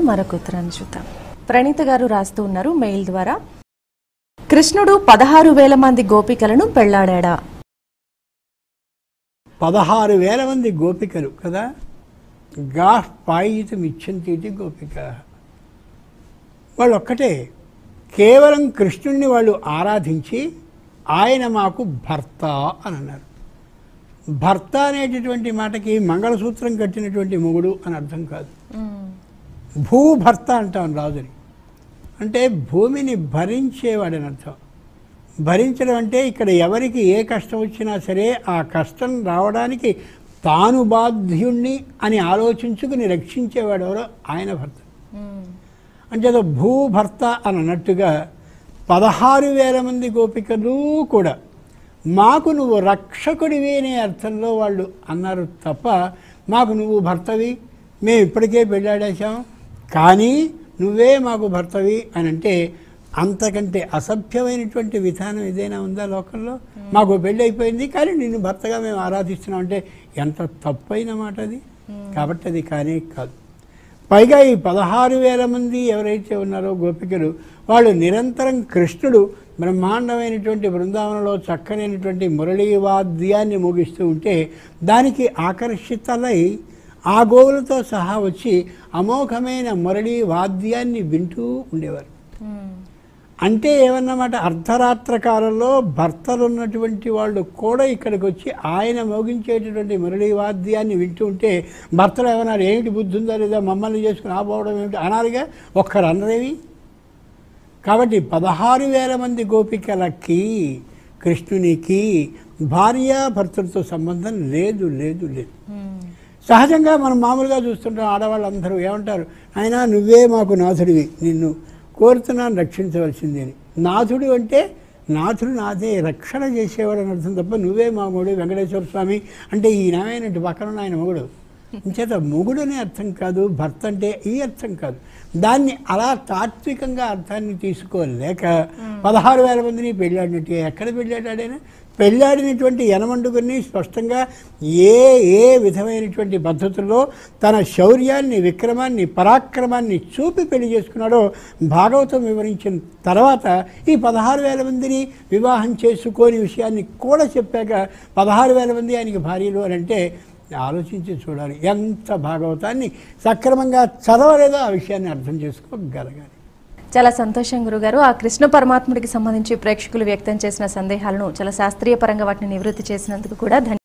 మరొక ఉత్తరాన్ని చూద్దాం. ప్రణీత గారు రాస్తూ ఉన్నారు మెయిల్ ద్వారా. కృష్ణుడు 16,000 మంది గోపికలను పెళ్లాడా? 16,000 మంది గోపికలు కదా. గాహ్ పాయితమిచ్చంతీతి గోపిక. వాళ్ళు ఒక్కటే కేవలం కృష్ణుణ్ణి వాళ్ళు ఆరాధించి ఆయన మాకు భర్త అని అన్నారు. భర్త అనేటటువంటి మాటకి మంగళసూత్రం కట్టినటువంటి మొగుడు అని అర్థం కాదు. భూభర్త అంటాం రాజుని. అంటే భూమిని భరించేవాడని అర్థం. భరించడం అంటే ఇక్కడ ఎవరికి ఏ కష్టం వచ్చినా సరే ఆ కష్టం రావడానికి తాను బాధ్యుణ్ణి అని ఆలోచించుకుని రక్షించేవాడు ఎవరో ఆయన భర్త. అంటే భూభర్త అని అన్నట్టుగా 16,000 మంది గోపికలు కూడా మాకు నువ్వు రక్షకుడివి అనే అర్థంలో వాళ్ళు అన్నారు తప్ప మాకు నువ్వు భర్తవి, మేము ఇప్పటికే పెళ్ళాడేశాం కానీ నువ్వే మాకు భర్తవి అని అంటే అంతకంటే అసభ్యమైనటువంటి విధానం ఏదైనా ఉందా లోకంలో? మాకు పెళ్ళి అయిపోయింది కానీ నిన్ను భర్తగా మేము ఆరాధిస్తున్నాం అంటే ఎంత తప్పైన మాట అది. కాబట్టి అది కానే కాదు. పైగా ఈ 16,000 మంది ఎవరైతే ఉన్నారో గోపికలు వాళ్ళు నిరంతరం కృష్ణుడు బ్రహ్మాండమైనటువంటి బృందావనంలో చక్కనైనటువంటి మురళీవాద్యాన్ని మోగిస్తూ ఉంటే దానికి ఆకర్షితలై ఆ గోవులతో సహా వచ్చి అమోఘమైన మురళీ వాద్యాన్ని వింటూ ఉండేవారు. అంటే ఏమన్నమాట, అర్ధరాత్ర కాలంలో భర్తలు ఉన్నటువంటి వాళ్ళు కూడా ఇక్కడికి వచ్చి ఆయన మోగించేటటువంటి మురళీ వాద్యాన్ని వింటూ ఉంటే భర్తలు ఏమన్నారు, ఏమిటి బుద్ధి ఉందా లేదా మమ్మల్ని చేసుకుని ఆపోవడం ఏమిటి అనాలిగా, ఒక్కరు అనరేవి. కాబట్టి 16,000 మంది గోపికలకి కృష్ణునికి భార్యాభర్తలతో సంబంధం లేదు లేదు లేదు. సహజంగా మనం మామూలుగా చూస్తుంటాం ఆడవాళ్ళందరూ ఏమంటారు, అయినా నువ్వే మాకు నాథుడివి, నిన్ను కోరుతున్నాను రక్షించవలసింది అని. నాథుడు అంటే నాథుడు నాదే రక్షణ చేసేవాడు అని అర్థం తప్ప నువ్వే మా మొగుడు వెంకటేశ్వర స్వామి అంటే ఈయనమైనట్టు పక్కన ఆయన మొగుడు ఇంచేత మొగుడు అనే అర్థం కాదు, భర్త అంటే ఈ అర్థం కాదు. దాన్ని అలా తాత్వికంగా అర్థాన్ని తీసుకోలేక 16,000 మందిని పెళ్ళాడినట్టుగా ఎక్కడ పెళ్ళాడాడైనా పెళ్ళాడినటువంటి యనమండుగురిని స్పష్టంగా ఏ ఏ విధమైనటువంటి పద్ధతుల్లో తన శౌర్యాన్ని విక్రమాన్ని పరాక్రమాన్ని చూపి పెళ్లి చేసుకున్నాడో భాగవతం వివరించిన తర్వాత ఈ 16,000 మందిని వివాహం చేసుకోని విషయాన్ని కూడా చెప్పాక 16,000 మంది ఆయనకి భార్యలు అని అంటే ఆలోచించి చూడాలి ఎంత భాగవతాన్ని సక్రమంగా చదవలేదో ఆ విషయాన్ని అర్థం చేసుకోగలగాలి. చాలా సంతోషం గురుగారు. ఆ కృష్ణ పరమాత్ముడికి సంబంధించి ప్రేక్షకులు వ్యక్తం చేసిన సందేహాలను చాలా శాస్త్రీయ పరంగా వాటిని నివృత్తి చేసినందుకు కూడా